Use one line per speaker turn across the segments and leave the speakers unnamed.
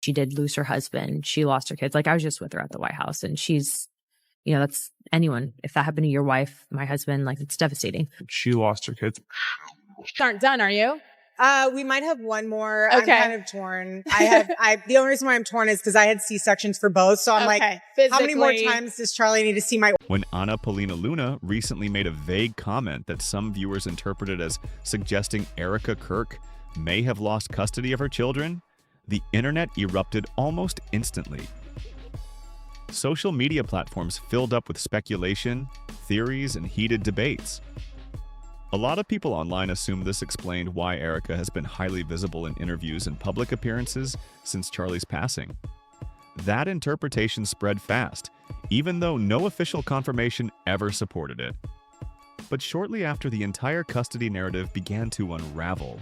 She did lose her husband. She lost her kids. Like, I was just with her at the White House, and she's, that's anyone. If that happened to your wife, my husband, like, it's devastating.
She lost her kids.
Aren't done, are you?
We might have one more.
Okay.
I'm kind of torn. The only reason why I'm torn is because I had C-sections for both. So I'm like, how many more times does Charlie need to see my...
When Anna Paulina Luna recently made a vague comment that some viewers interpreted as suggesting Erika Kirk may have lost custody of her children, the internet erupted almost instantly. Social media platforms filled up with speculation, theories, and heated debates. A lot of people online assume this explained why Erika has been highly visible in interviews and public appearances since Charlie's passing. That interpretation spread fast, even though no official confirmation ever supported it. But shortly after, the entire custody narrative began to unravel.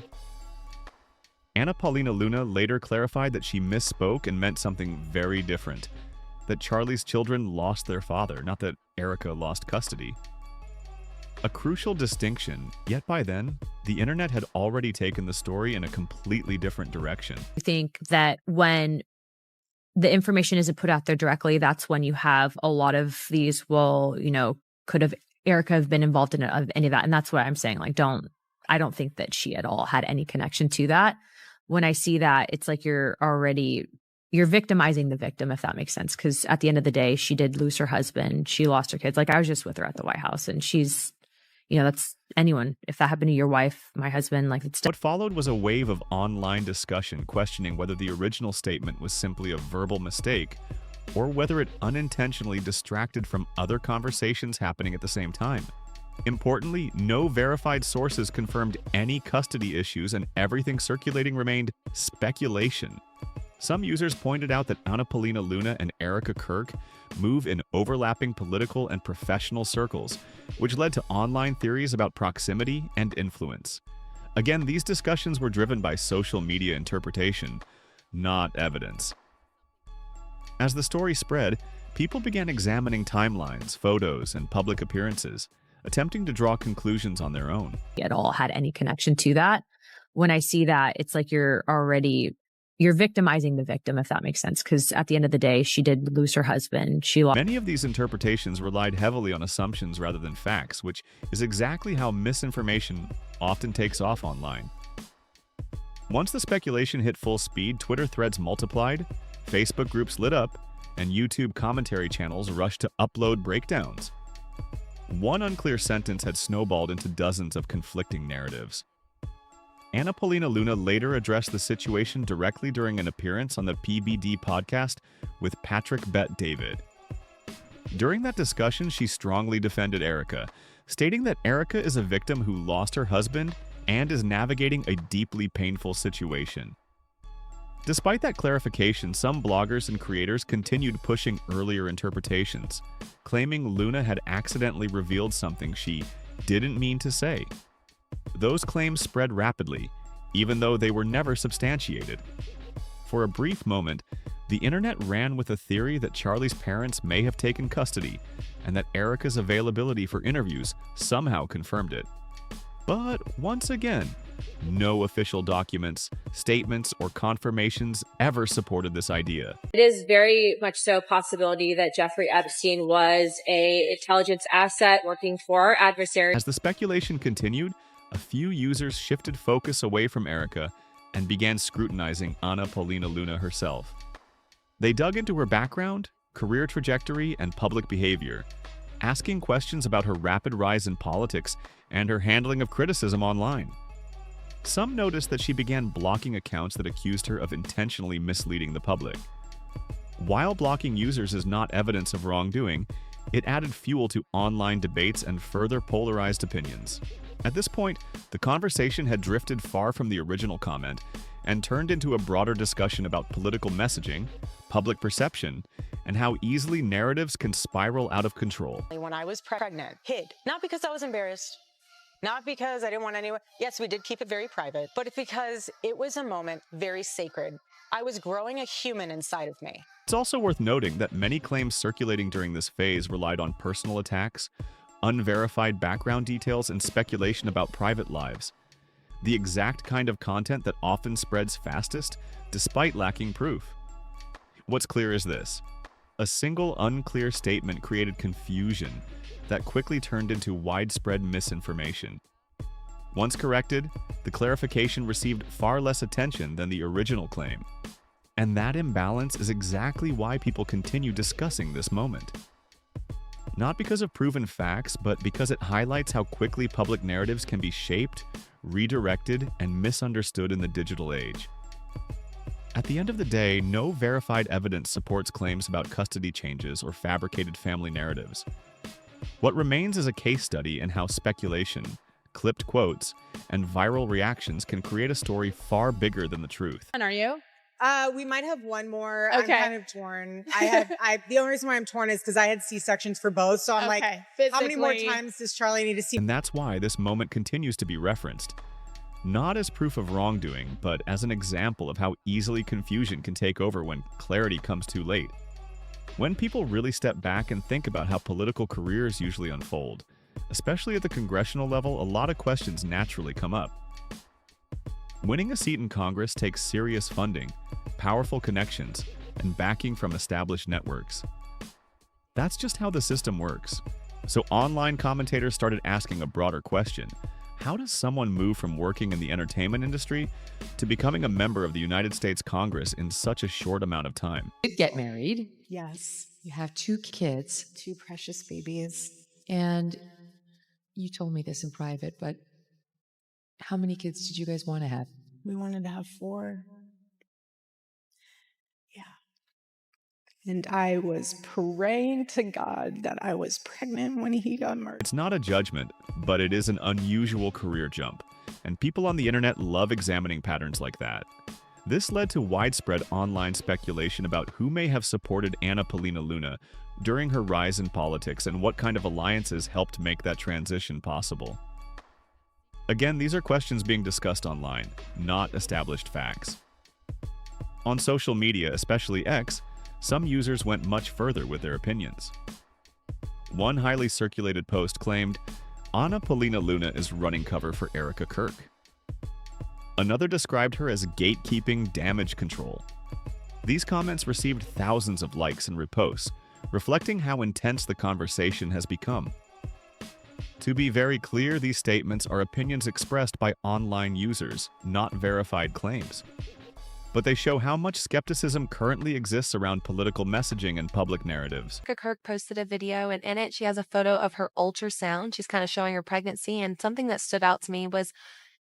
Anna Paulina Luna later clarified that she misspoke and meant something very different, that Charlie's children lost their father, not that Erika lost custody. A crucial distinction, yet by then, the internet had already taken the story in a completely different direction.
I think that when the information isn't put out there directly, that's when you have a lot of these, could have Erika have been involved in any of that? And that's what I'm saying. Like, I don't think that she at all had any connection to that. When I see that, it's like you're victimizing the victim, if that makes sense. Because at the end of the day, she did lose her husband. She lost her kids. Like, I was just with her at the White House, and she's, that's anyone. If that happened to your wife, my husband, like, it's...
What followed was a wave of online discussion questioning whether the original statement was simply a verbal mistake or whether it unintentionally distracted from other conversations happening at the same time. Importantly, no verified sources confirmed any custody issues, and everything circulating remained speculation. Some users pointed out that Anna Paulina Luna and Erika Kirk move in overlapping political and professional circles, which led to online theories about proximity and influence. Again, these discussions were driven by social media interpretation, not evidence. As the story spread, people began examining timelines, photos, and public appearances, attempting to draw conclusions on their own.
At all had any connection to that. When I see that, it's like you're victimizing the victim, if that makes sense. Because at the end of the day, she did lose her husband.
Many of these interpretations relied heavily on assumptions rather than facts, which is exactly how misinformation often takes off online. Once the speculation hit full speed, Twitter threads multiplied, Facebook groups lit up, and YouTube commentary channels rushed to upload breakdowns. One unclear sentence had snowballed into dozens of conflicting narratives. Anna Paulina Luna later addressed the situation directly during an appearance on the PBD podcast with Patrick Bet-David. During that discussion, she strongly defended Erika, stating that Erika is a victim who lost her husband and is navigating a deeply painful situation. Despite that clarification, some bloggers and creators continued pushing earlier interpretations, claiming Luna had accidentally revealed something she didn't mean to say. Those claims spread rapidly, even though they were never substantiated. For a brief moment, the internet ran with a theory that Charlie's parents may have taken custody, and that Erika's availability for interviews somehow confirmed it. But once again, no official documents, statements, or confirmations ever supported this idea.
It is very much so a possibility that Jeffrey Epstein was an intelligence asset working for our adversaries.
As the speculation continued, a few users shifted focus away from Erika and began scrutinizing Anna Paulina Luna herself. They dug into her background, career trajectory, and public behavior, asking questions about her rapid rise in politics and her handling of criticism online. Some noticed that she began blocking accounts that accused her of intentionally misleading the public. While blocking users is not evidence of wrongdoing, it added fuel to online debates and further polarized opinions. At this point, the conversation had drifted far from the original comment and turned into a broader discussion about political messaging, public perception, and how easily narratives can spiral out of control.
When I was pregnant, hid, not because I was embarrassed, not because I didn't want anyone. Yes, we did keep it very private, but because it was a moment very sacred. I was growing a human inside of me.
It's also worth noting that many claims circulating during this phase relied on personal attacks, unverified background details, and speculation about private lives. The exact kind of content that often spreads fastest, despite lacking proof. What's clear is this. A single unclear statement created confusion that quickly turned into widespread misinformation. Once corrected, the clarification received far less attention than the original claim. And that imbalance is exactly why people continue discussing this moment. Not because of proven facts, but because it highlights how quickly public narratives can be shaped, redirected, and misunderstood in the digital age. At the end of the day, no verified evidence supports claims about custody changes or fabricated family narratives. What remains is a case study in how speculation, clipped quotes, and viral reactions can create a story far bigger than the truth.
And are you?
We might have one more.
Okay.
I'm kind of torn. The only reason why I'm torn is because I had C-sections for both. So I'm like, how many more times does Charlie need to see?
And that's why this moment continues to be referenced. Not as proof of wrongdoing, but as an example of how easily confusion can take over when clarity comes too late. When people really step back and think about how political careers usually unfold, especially at the congressional level, a lot of questions naturally come up. Winning a seat in Congress takes serious funding, powerful connections, and backing from established networks. That's just how the system works. So online commentators started asking a broader question. How does someone move from working in the entertainment industry to becoming a member of the United States Congress in such a short amount of time?
You did get married.
Yes.
You have 2 kids.
2 precious babies.
And you told me this in private, but how many kids did you guys want to have?
We wanted to have 4. Yeah. And I was praying to God that I was pregnant when he got murdered.
It's not a judgment, but it is an unusual career jump, and people on the internet love examining patterns like that. This led to widespread online speculation about who may have supported Anna Paulina Luna during her rise in politics and what kind of alliances helped make that transition possible. Again, these are questions being discussed online, not established facts. On social media, especially X, some users went much further with their opinions. One highly circulated post claimed, Anna Paulina Luna is running cover for Erika Kirk. Another described her as gatekeeping damage control. These comments received thousands of likes and reposts, reflecting how intense the conversation has become. To be very clear, these statements are opinions expressed by online users, not verified claims. But they show how much skepticism currently exists around political messaging and public narratives.
Erika Kirk posted a video, and in it, she has a photo of her ultrasound. She's kind of showing her pregnancy, and something that stood out to me was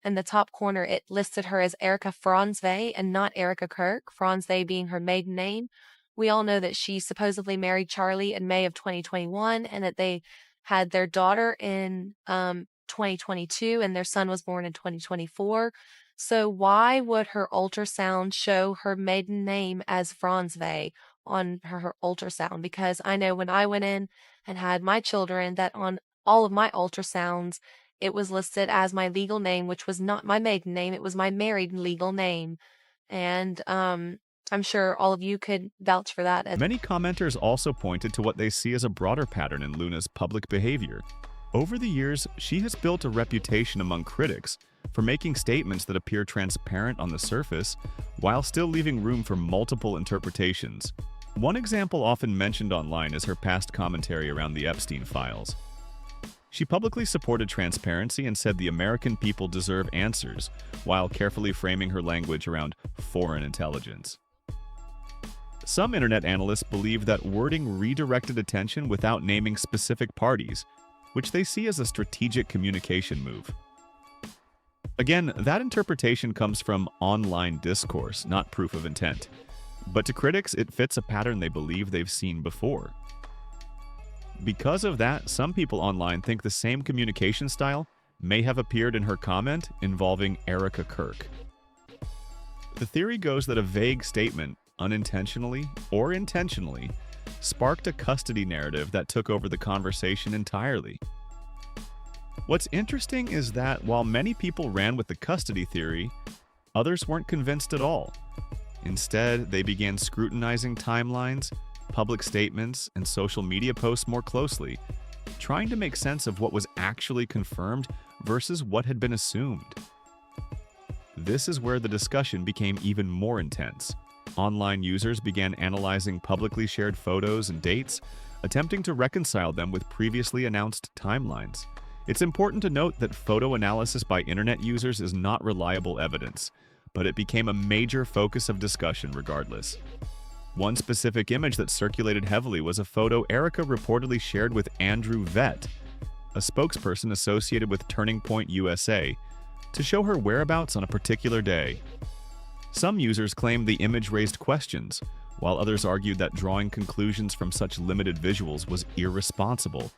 in the top corner, it listed her as Erika Franzve and not Erika Kirk, Franzve being her maiden name. We all know that she supposedly married Charlie in May of 2021 and that they had their daughter in 2022 and their son was born in 2024. So why would her ultrasound show her maiden name as Franzve on her ultrasound? Because I know when I went in and had my children that on all of my ultrasounds, it was listed as my legal name, which was not my maiden name. It was my married legal name. And I'm sure all of you could vouch for that.
Many commenters also pointed to what they see as a broader pattern in Luna's public behavior. Over the years, she has built a reputation among critics for making statements that appear transparent on the surface while still leaving room for multiple interpretations. One example often mentioned online is her past commentary around the Epstein files. She publicly supported transparency and said the American people deserve answers, while carefully framing her language around foreign intelligence. Some internet analysts believe that wording redirected attention without naming specific parties, which they see as a strategic communication move. Again, that interpretation comes from online discourse, not proof of intent. But to critics, it fits a pattern they believe they've seen before. Because of that, some people online think the same communication style may have appeared in her comment involving Erika Kirk. The theory goes that a vague statement, unintentionally or intentionally, sparked a custody narrative that took over the conversation entirely. What's interesting is that while many people ran with the custody theory, others weren't convinced at all. Instead, they began scrutinizing timelines, public statements, and social media posts more closely, trying to make sense of what was actually confirmed versus what had been assumed. This is where the discussion became even more intense. online users began analyzing publicly shared photos and dates, attempting to reconcile them with previously announced timelines. It's important to note that photo analysis by internet users is not reliable evidence, but it became a major focus of discussion regardless. One specific image that circulated heavily was a photo Erika reportedly shared with Andrew Vett, a spokesperson associated with Turning Point USA, to show her whereabouts on a particular day. Some users claimed the image raised questions, while others argued that drawing conclusions from such limited visuals was irresponsible.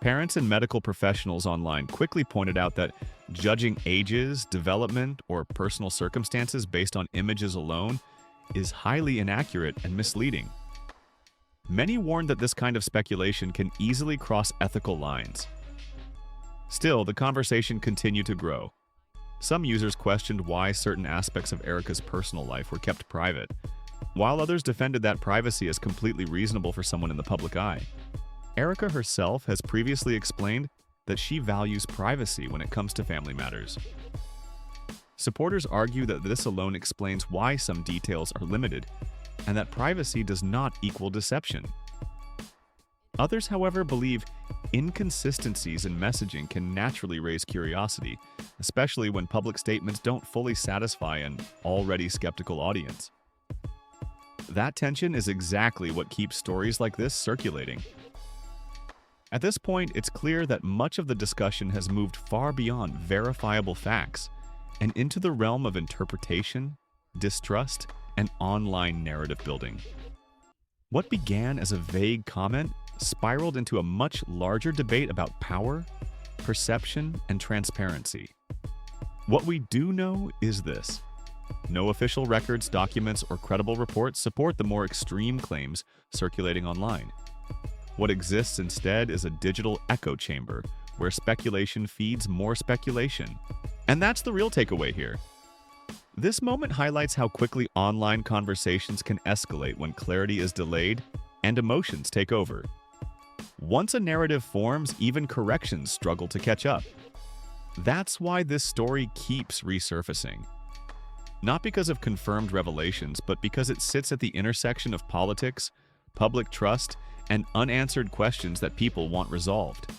Parents and medical professionals online quickly pointed out that judging ages, development, or personal circumstances based on images alone is highly inaccurate and misleading. Many warned that this kind of speculation can easily cross ethical lines. Still, the conversation continued to grow. Some users questioned why certain aspects of Erika's personal life were kept private, while others defended that privacy as completely reasonable for someone in the public eye. Erika herself has previously explained that she values privacy when it comes to family matters. Supporters argue that this alone explains why some details are limited, and that privacy does not equal deception. Others, however, believe inconsistencies in messaging can naturally raise curiosity, especially when public statements don't fully satisfy an already skeptical audience. That tension is exactly what keeps stories like this circulating. At this point, it's clear that much of the discussion has moved far beyond verifiable facts and into the realm of interpretation, distrust, and online narrative building. What began as a vague comment spiraled into a much larger debate about power, perception, and transparency. What we do know is this: no official records, documents, or credible reports support the more extreme claims circulating online. What exists instead is a digital echo chamber where speculation feeds more speculation. And that's the real takeaway here. This moment highlights how quickly online conversations can escalate when clarity is delayed and emotions take over. Once a narrative forms, even corrections struggle to catch up. That's why this story keeps resurfacing. Not because of confirmed revelations, but because it sits at the intersection of politics, public trust, and unanswered questions that people want resolved.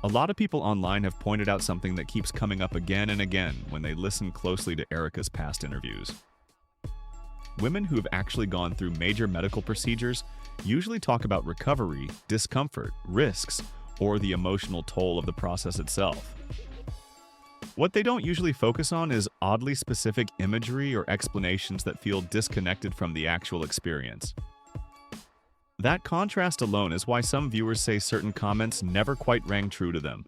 A lot of people online have pointed out something that keeps coming up again and again when they listen closely to Erika's past interviews. Women who have actually gone through major medical procedures usually talk about recovery, discomfort, risks, or the emotional toll of the process itself. What they don't usually focus on is oddly specific imagery or explanations that feel disconnected from the actual experience. That contrast alone is why some viewers say certain comments never quite rang true to them.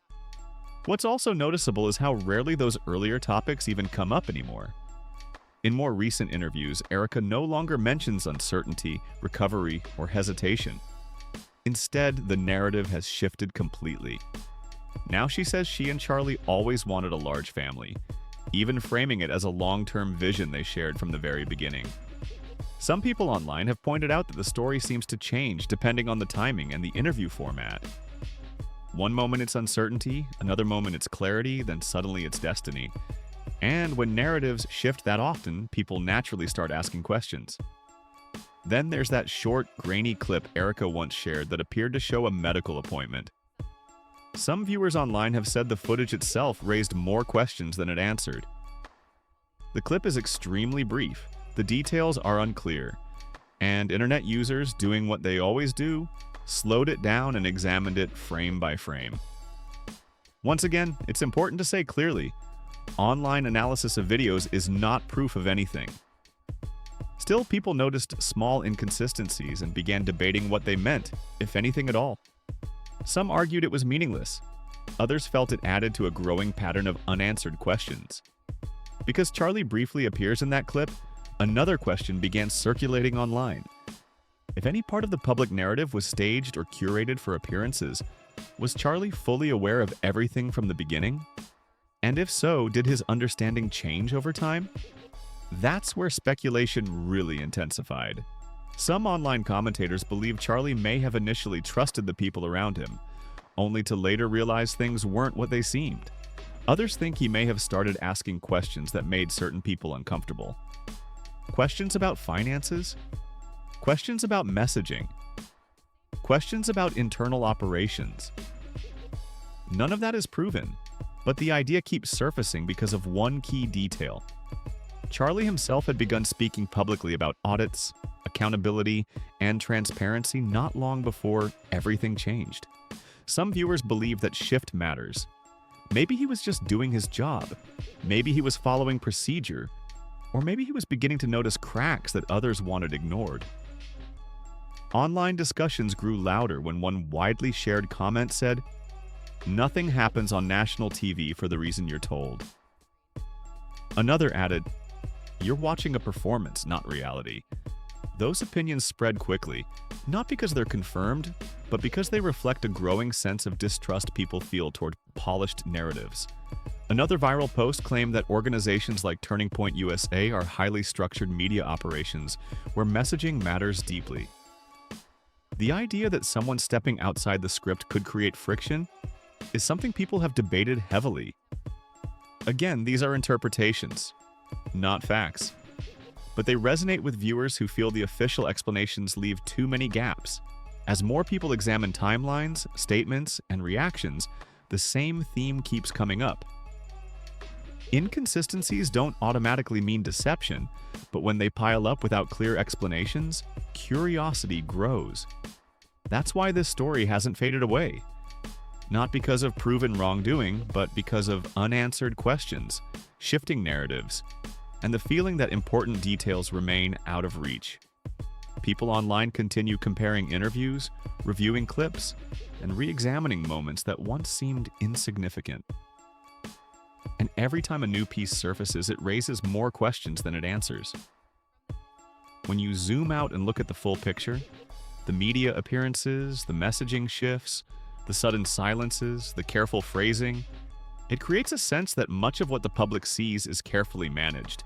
What's also noticeable is how rarely those earlier topics even come up anymore. In more recent interviews, Erika no longer mentions uncertainty, recovery, or hesitation. Instead, the narrative has shifted completely. Now she says she and Charlie always wanted a large family, even framing it as a long-term vision they shared from the very beginning. Some people online have pointed out that the story seems to change depending on the timing and the interview format. One moment it's uncertainty, another moment it's clarity, then suddenly it's destiny. And when narratives shift that often, people naturally start asking questions. Then there's that short, grainy clip Erika once shared that appeared to show a medical appointment. Some viewers online have said the footage itself raised more questions than it answered. The clip is extremely brief. The details are unclear, and internet users, doing what they always do, slowed it down and examined it frame by frame. Once again, it's important to say clearly, online analysis of videos is not proof of anything. Still, people noticed small inconsistencies and began debating what they meant, if anything at all. Some argued it was meaningless. Others felt it added to a growing pattern of unanswered questions. Because Charlie briefly appears in that clip, another question began circulating online. If any part of the public narrative was staged or curated for appearances, was Charlie fully aware of everything from the beginning? And if so, did his understanding change over time? That's where speculation really intensified. Some online commentators believe Charlie may have initially trusted the people around him, only to later realize things weren't what they seemed. Others think he may have started asking questions that made certain people uncomfortable. Questions about finances? Questions about messaging? Questions about internal operations? None of that is proven, but the idea keeps surfacing because of one key detail. Charlie himself had begun speaking publicly about audits, accountability, and transparency not long before everything changed. Some viewers believe that shift matters. Maybe he was just doing his job. Maybe he was following procedure. Or maybe he was beginning to notice cracks that others wanted ignored. Online discussions grew louder when one widely shared comment said, "Nothing happens on national TV for the reason you're told." Another added, "You're watching a performance, not reality." Those opinions spread quickly, not because they're confirmed, but because they reflect a growing sense of distrust people feel toward polished narratives. Another viral post claimed that organizations like Turning Point USA are highly structured media operations where messaging matters deeply. The idea that someone stepping outside the script could create friction is something people have debated heavily. Again, these are interpretations, not facts. But they resonate with viewers who feel the official explanations leave too many gaps. As more people examine timelines, statements, and reactions, the same theme keeps coming up. Inconsistencies don't automatically mean deception, but when they pile up without clear explanations, curiosity grows. That's why this story hasn't faded away. Not because of proven wrongdoing, but because of unanswered questions, shifting narratives, and the feeling that important details remain out of reach. People online continue comparing interviews, reviewing clips, and re-examining moments that once seemed insignificant. And every time a new piece surfaces, it raises more questions than it answers. When you zoom out and look at the full picture, the media appearances, the messaging shifts, the sudden silences, the careful phrasing, it creates a sense that much of what the public sees is carefully managed.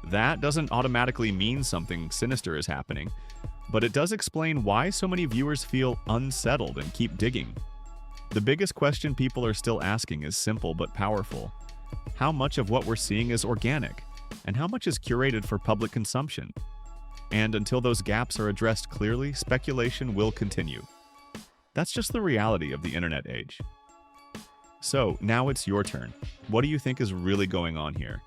That doesn't automatically mean something sinister is happening, but it does explain why so many viewers feel unsettled and keep digging. The biggest question people are still asking is simple but powerful. How much of what we're seeing is organic, and how much is curated for public consumption? And until those gaps are addressed clearly, speculation will continue. That's just the reality of the internet age. So, now it's your turn. What do you think is really going on here?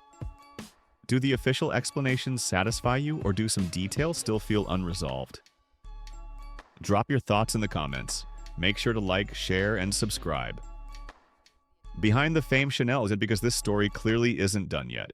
Do the official explanations satisfy you, or do some details still feel unresolved? Drop your thoughts in the comments. Make sure to like, share, and subscribe. Behind the Fame Chanel is it because this story clearly isn't done yet.